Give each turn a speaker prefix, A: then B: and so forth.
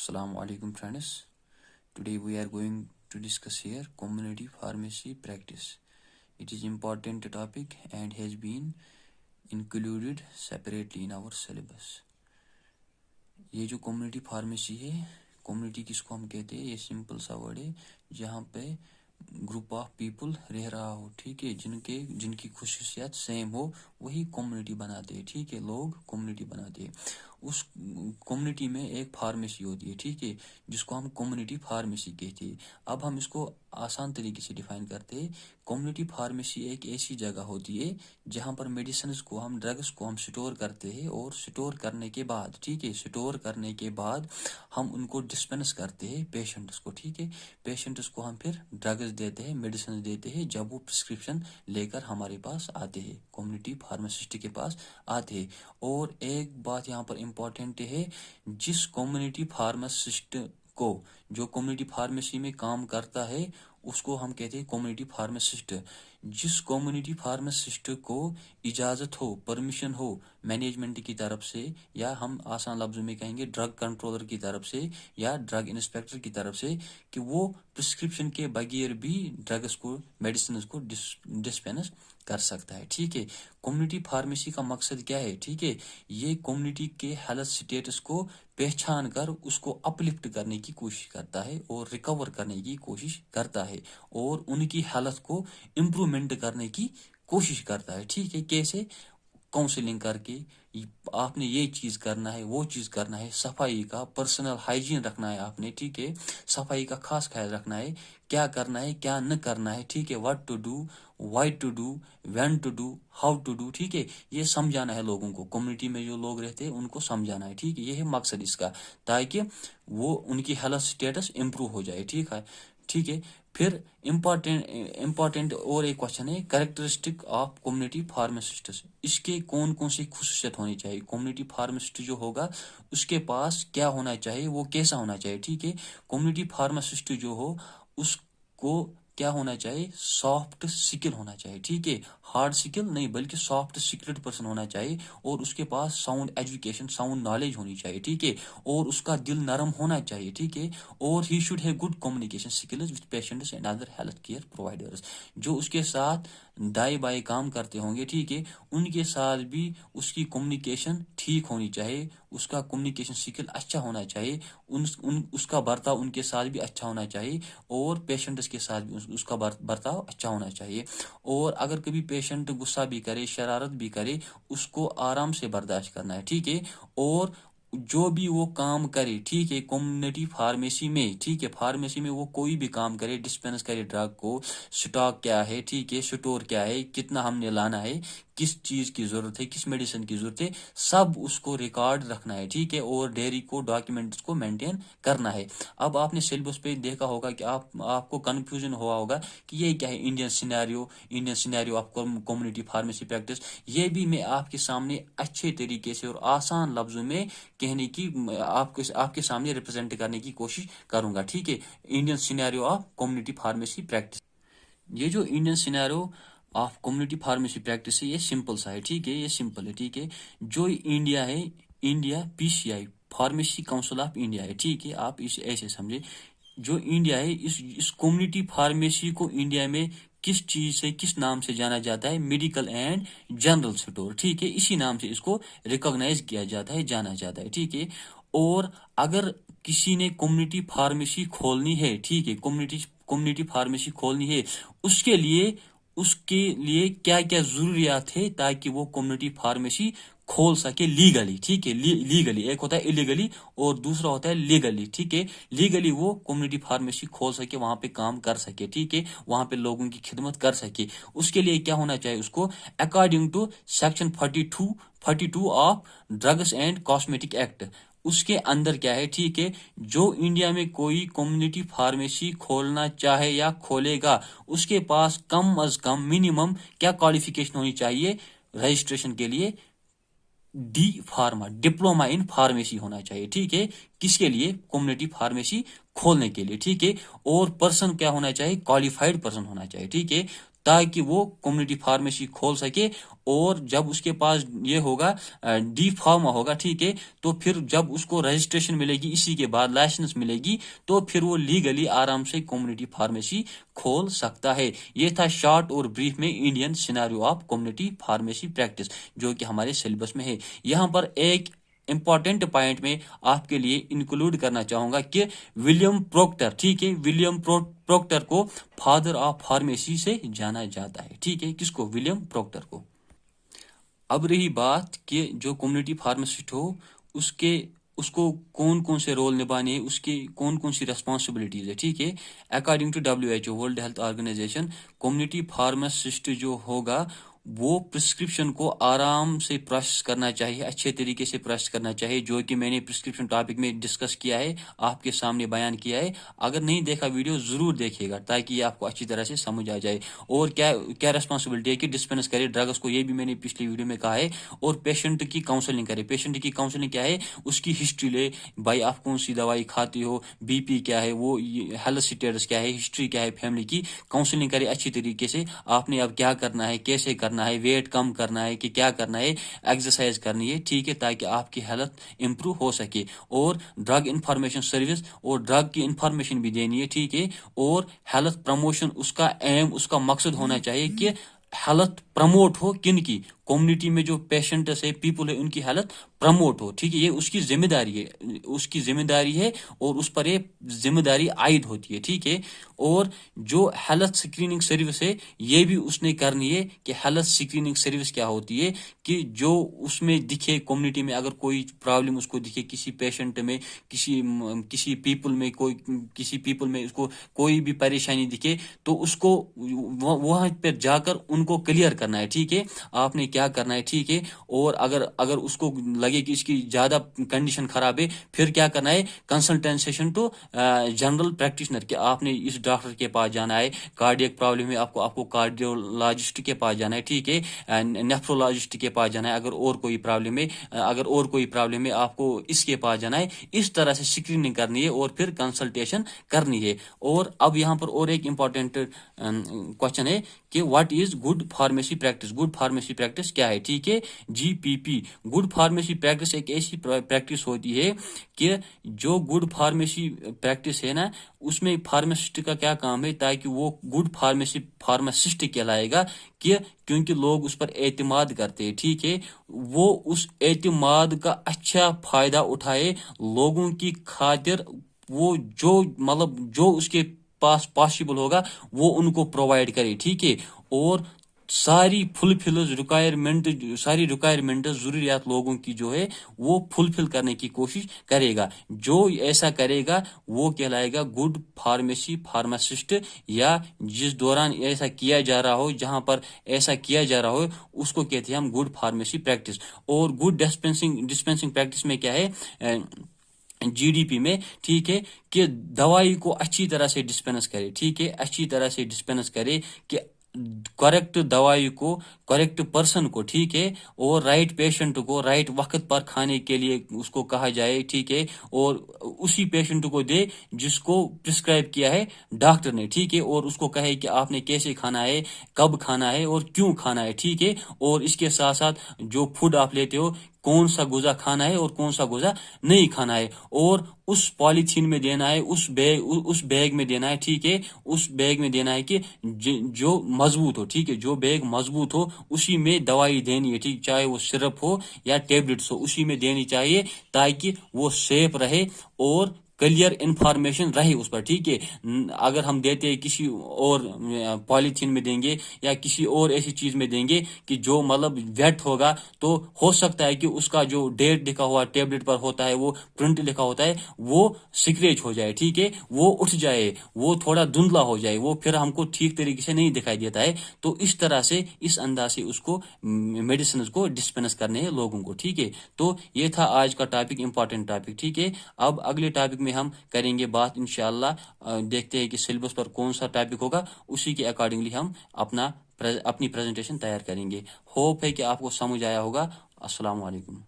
A: Assalamu alaikum friends. Today we are going to discuss here community pharmacy practice. It is important topic and has been included separately in our syllabus. ये जो community pharmacy है, community किसको हम कहते हैं? ये simple सा word है जहाँ पे ग्रुप ऑफ पीपल रह रहा हो, ठीक है, जिनकी खुशियात सेम हो, वही कम्युनिटी बनाते हैं, ठीक है, लोग कम्युनिटी बनाते हैं। उस कम्युनिटी में एक फार्मेसी होती है, ठीक है, जिसको हम कम्युनिटी फार्मेसी कहते हैं। अब हम इसको आसान तरीके से डिफाइन करते हैं। कम्युनिटी फार्मेसी एक ऐसी जगह होती है जहाँ पर मेडिसिन को हम ड्रग्स को हम स्टोर करते हैं और स्टोर करने के बाद, ठीक है, स्टोर करने के बाद हम उनको डिस्पेंस करते हैं पेशेंट्स को, ठीक है, पेशेंट्स को हम फिर ड्रग्स देते हैं, मेडिसिन देते हैं जब वो प्रिस्क्रिप्शन लेकर हमारे पास आते हैं, कम्युनिटी फार्मासिस्ट के पास आते हैं। और एक बात यहाँ पर इम्पोर्टेंट है, जिस कम्युनिटी फार्मासिस्ट को जो कम्युनिटी फार्मेसी में काम करता है उसको हम कहते हैं कम्युनिटी फार्मासिस्ट। जिस कम्युनिटी फार्मासिस्ट को इजाज़त हो, परमिशन हो मैनेजमेंट की तरफ से, या हम आसान लफ्ज़ों में कहेंगे ड्रग कंट्रोलर की तरफ से या ड्रग इंस्पेक्टर की तरफ से, कि वो प्रिस्क्रिप्शन के बगैर भी ड्रग्स को, मेडिसिन को डिस्पेंस कर सकता है, ठीक है। कम्युनिटी फार्मेसी का मकसद क्या है? ठीक है, ये कम्युनिटी के हेल्थ स्टेटस को पहचान कर उसको अपलिफ्ट करने की कोशिश करता है और रिकवर करने की कोशिश करता है और उनकी हेल्थ को इम्प्रूवमेंट करने की कोशिश करता है, ठीक है। कैसे? काउंसलिंग करके, आपने ये चीज़ करना है, वो चीज़ करना है, सफाई का, पर्सनल हाइजीन रखना है आपने, ठीक है, सफाई का खास ख्याल रखना है, क्या करना है क्या न करना है, ठीक है, what to do, why to do, when to do, how to do, ठीक है, ये समझाना है लोगों को, कम्युनिटी में जो लोग रहते हैं उनको समझाना है, ठीक है, ये है मकसद इसका, ताकि वो उनकी हेल्थ स्टेटस इम्प्रूव हो जाए, ठीक है, ठीक है। फिर इम्पोर्टेंट और एक क्वेश्चन है, कैरेक्टरिस्टिक ऑफ कम्युनिटी फार्मासिस्ट, इसके कौन कौन सी खुसूसियत होनी चाहिए? कम्युनिटी फार्मासिस्ट जो होगा उसके पास क्या होना चाहिए, वो कैसा होना चाहिए, ठीक है। कम्युनिटी फार्मासिस्ट जो हो उसको क्या होना चाहिए? सॉफ्ट स्किल होना चाहिए, ठीक है, हार्ड स्किल नहीं बल्कि सॉफ्ट स्किल्ड पर्सन होना चाहिए, और उसके पास साउंड एजुकेशन, साउंड नॉलेज होनी चाहिए, ठीक है, और उसका दिल नरम होना चाहिए, ठीक है, और he should have good communication skills with patients and other health care providers. जो उसके साथ दाएं बाएं काम करते होंगे, ठीक है, उनके साथ भी उसकी कम्युनिकेशन ठीक होनी चाहिए, उसका कम्युनिकेशन स्किल अच्छा होना चाहिए, उसका बर्ताव उनके साथ भी अच्छा होना चाहिए, और पेशेंट्स के साथ भी उसका बर्ताव अच्छा होना चाहिए। और अगर कभी पेशेंट गुस्सा भी करे, शरारत भी करे, उसको आराम से बर्दाश्त करना है, ठीक है, और जो भी वो काम करे, ठीक है, कम्युनिटी फार्मेसी में, ठीक है, फार्मेसी में वो कोई भी काम करे, डिस्पेंस करे ड्रग को, स्टॉक क्या है, ठीक है, स्टोर क्या है, कितना हमने लाना है, किस चीज़ की ज़रूरत है, किस मेडिसिन की ज़रूरत है, सब उसको रिकॉर्ड रखना है, ठीक है, और डेयरी को, डॉक्यूमेंट्स को मेंटेन करना है। अब आपने सिलेबस पे देखा होगा कि आपको कन्फ्यूजन हुआ होगा कि ये क्या है, Indian scenario of community pharmacy practice. ये भी मैं आपके सामने अच्छे तरीके से और आसान लफ्जों में कहने की, आपके सामने रिप्रेजेंट करने की कोशिश करूंगा, ठीक है। Indian scenario of community pharmacy practice, ये जो Indian scenario of community pharmacy practice है, ये सिंपल सा है, ठीक है, ये सिंपल है, ठीक है। जो इंडिया है, India PCI, pharmacy council of India है, ठीक है, आप इसे ऐसे समझे। जो इंडिया है, इस कम्युनिटी फार्मेसी को इंडिया में किस चीज से, किस नाम से जाना जाता है? मेडिकल एंड जनरल स्टोर, ठीक है, इसी नाम से इसको रिकॉग्नाइज किया जाता है, जाना जाता है, ठीक है। और अगर किसी ने कम्युनिटी फार्मेसी खोलनी है, ठीक है, कम्युनिटी फार्मेसी खोलनी है, उसके लिए क्या क्या जरूरियात है ताकि वो कम्युनिटी फार्मेसी खोल सके लीगली, ठीक है, लीगली, एक होता है इलीगली और दूसरा होता है लीगली, ठीक है। लीगली वो कम्युनिटी फार्मेसी खोल सके, वहां पे काम कर सके, ठीक है, वहां पे लोगों की खिदमत कर सके, उसके लिए क्या होना चाहिए? उसको according to section 42 of drugs and cosmetic act, उसके अंदर क्या है, ठीक है, जो इंडिया में कोई कम्युनिटी फार्मेसी खोलना चाहे या खोलेगा, उसके पास कम अज कम मिनिमम क्या क्वालिफिकेशन होनी चाहिए रजिस्ट्रेशन के लिए? डिप्लोमा इन फार्मेसी होना चाहिए, ठीक है, किसके लिए? कम्युनिटी फार्मेसी खोलने के लिए, ठीक है। और पर्सन क्या होना चाहिए? क्वालिफाइड पर्सन होना चाहिए, ठीक है, تاکہ وہ کمیونٹی فارمیسی کھول سکے. اور جب اس کے پاس یہ ہوگا ڈی فارما ہوگا, ٹھیک ہے, تو پھر جب اس کو رجسٹریشن ملے گی, اسی کے بعد لائسنس ملے گی, تو پھر وہ لیگلی آرام سے کمیونٹی فارمیسی کھول سکتا ہے. یہ تھا شارٹ اور بریف میں Indian scenario of community pharmacy practice جو کہ ہمارے سلیبس میں ہے. یہاں پر ایک امپورٹنٹ پوائنٹ میں آپ کے لیے انکلوڈ کرنا چاہوں گا کہ ولیم پروکٹر, ٹھیک ہے, ولیم پروکٹر کو فادر آف فارمیسی سے جانا جاتا ہے. ٹھیک ہے, کس کو؟ ولیم پروکٹر کو. اب رہی بات کہ جو کمیونٹی فارماسسٹ ہو اس کو کون کون سے رول نبھانے ہیں, اس کی کون کون سی ریسپانسبلٹیز ہے. ٹھیک ہے, according to WHO world health organization, community pharmacist جو ہوگا وہ پرسکرپشن کو آرام سے پروسیس کرنا چاہیے, اچھے طریقے سے پروسیس کرنا چاہیے, جو کہ میں نے پرسکرپشن ٹاپک میں ڈسکس کیا ہے, آپ کے سامنے بیان کیا ہے. اگر نہیں دیکھا ویڈیو ضرور دیکھیے گا تاکہ یہ آپ کو اچھی طرح سے سمجھ آ جائے. اور کیا ریسپانسبلٹی ہے کہ ڈسپینس کرے ڈرگس کو, یہ بھی میں نے پچھلی ویڈیو میں کہا ہے. اور پیشنٹ کی کاؤنسلنگ کرے. پیشنٹ کی کاؤنسلنگ کیا ہے؟ اس کی ہسٹری لے, بھائی آپ کون سی دوائی کھاتے ہو, بی پی کیا ہے, وہ ہیلتھ سٹیٹس کیا ہے, ہسٹری کیا ہے فیملی کی, کاؤنسلنگ کرے اچھی طریقے سے. آپ نے اب کیا کرنا ہے, کیسے کرنا ہے, ویٹ کم کرنا ہے کہ کیا کرنا ہے, ایکسرسائز کرنی ہے, ٹھیک ہے, تاکہ آپ کی ہیلتھ امپروو ہو سکے. اور ڈرگ انفارمیشن سروس اور ڈرگ کی انفارمیشن بھی دینی ہے, ٹھیک ہے. اور ہیلتھ پروموشن, اس کا ایم, اس کا مقصد ہونا چاہیے کہ ہیلتھ پروموٹ ہو کن کی, کمیونٹی میں جو پیشنٹس ہے, پیپل ہے, ان کی ہیلتھ پروموٹ ہو. ٹھیک ہے, یہ اس کی ذمہ داری ہے, اس کی ذمہ داری ہے اور اس پر یہ ذمہ داری عائد ہوتی ہے. ٹھیک ہے, اور جو ہیلتھ اسکریننگ سروس ہے یہ بھی اس نے کرنی ہے کہ ہیلتھ اسکریننگ سروس کیا ہوتی ہے کہ جو اس میں دکھے کمیونٹی میں, اگر کوئی پرابلم اس کو دکھے کسی پیشنٹ میں, کسی پیپل میں, کسی پیپل میں اس کو کوئی بھی پریشانی دکھے, تو اس کو وہاں پہ جا کر ان کو کلیئر کرنا ہے. ٹھیک ہے, آپ نے کیا کرنا ہے, ٹھیک ہے. اور اگر اس کو لگے کہ اس کی زیادہ کنڈیشن خراب ہے, پھر کیا کرنا ہے, کنسلٹیشن ٹو جنرل پریکٹیشنر, کہ آپ نے اس ڈاکٹر کے پاس جانا ہے. کارڈیک پرابلم ہے, آپ کو کارڈیولوجسٹ کے پاس جانا ہے, ٹھیک ہے, نیفرولوجسٹ کے پاس جانا ہے. اگر اور کوئی پرابلم ہے آپ کو اس کے پاس جانا ہے. اس طرح سے اسکریننگ کرنی ہے اور پھر کنسلٹیشن کرنی ہے. اور اب یہاں پر اور ایک امپورٹنٹ کوشچن ہے کہ what is good pharmacy practice. Good pharmacy practice کیا ہے؟ ٹھیک ہے, GPP. گڈ فارمیسی پریکٹس ایک ایسی پریکٹس ہوتی ہے کہ جو گڈ فارمیسی پریکٹس ہے نا, اس میں فارماسسٹ کا کیا کام ہے, تاکہ وہ گڈ فارماسسٹ کہلائے گا, کیونکہ لوگ اس پر اعتماد کرتے ہیں. ٹھیک ہے, وہ اس اعتماد کا اچھا فائدہ اٹھائے لوگوں کی خاطر. وہ جو اس کے پاس پاسبل ہوگا وہ ان کو پرووائڈ کرے. ٹھیک ہے, اور ساری ریکوائرمنٹ ضروریات لوگوں کی جو ہے وہ فلفل کرنے کی کوشش کرے گا. جو ایسا کرے گا وہ کہلائے گا گڈ فارماسسٹ, یا جس دوران ایسا کیا جا رہا ہو, جہاں پر ایسا کیا جا رہا ہو, اس کو کہتے ہیں ہم گڈ فارمیسی پریکٹس. اور گڈ ڈسپینسنگ پریکٹس میں کیا ہے, GDP میں, ٹھیک ہے, کہ دوائی کو اچھی طرح سے ڈسپینس کرے. ٹھیک ہے, اچھی طرح سے ڈسپینس کرے کہ کریکٹ دوائی کو کریکٹ پرسن کو, ٹھیک ہے, اور رائٹ پیشنٹ کو رائٹ وقت پر کھانے کے لیے اس کو کہا جائے. ٹھیک ہے, اور اسی پیشنٹ کو دے جس کو پرسکرائب کیا ہے ڈاکٹر نے. ٹھیک ہے, اور اس کو کہے کہ آپ نے کیسے کھانا ہے, کب کھانا ہے اور کیوں کھانا ہے. ٹھیک ہے, اور اس کے ساتھ ساتھ جو فوڈ آپ لیتے ہو کون سا غذا کھانا ہے اور کون سا غذا نہیں کھانا ہے, اور اس پالیتھین میں دینا ہے, اس بیگ میں دینا ہے. ٹھیک ہے, اس بیگ میں دینا ہے کہ جو مضبوط ہو. ٹھیک ہے, جو بیگ مضبوط ہو اسی میں دوائی دینی ہے. ٹھیک, چاہے وہ سرپ ہو یا ٹیبلٹس ہو, اسی میں دینی چاہیے تاکہ وہ سیف رہے اور کلیئر انفارمیشن رہے اس پر. ٹھیک ہے, اگر ہم دیتے کسی اور پالیتھین میں دیں گے یا کسی اور ایسی چیز میں دیں گے کہ جو ویٹ ہوگا, تو ہو سکتا ہے کہ اس کا جو ڈیٹ لکھا ہوا ٹیبلٹ پر ہوتا ہے, وہ پرنٹ لکھا ہوتا ہے, وہ سکریچ ہو جائے. ٹھیک ہے, وہ اٹھ جائے, وہ تھوڑا دھندلا ہو جائے, وہ پھر ہم کو ٹھیک طریقے سے نہیں دکھائی دیتا ہے. تو اس طرح سے, اس انداز سے اس کو میڈیسنز کو ڈسپینس کرنے ہیں لوگوں کو. ٹھیک ہے, تو یہ تھا آج کا ٹاپک, امپورٹنٹ ٹاپک. ٹھیک ہے, اب اگلے ٹاپک میں ہم کریں گے بات انشاءاللہ. دیکھتے ہیں کہ سلیبس پر کون سا ٹاپک ہوگا, اسی کے اکارڈنگلی ہم اپنی پریزنٹیشن تیار کریں گے. ہوپ ہے کہ آپ کو سمجھ آیا ہوگا. السلام علیکم.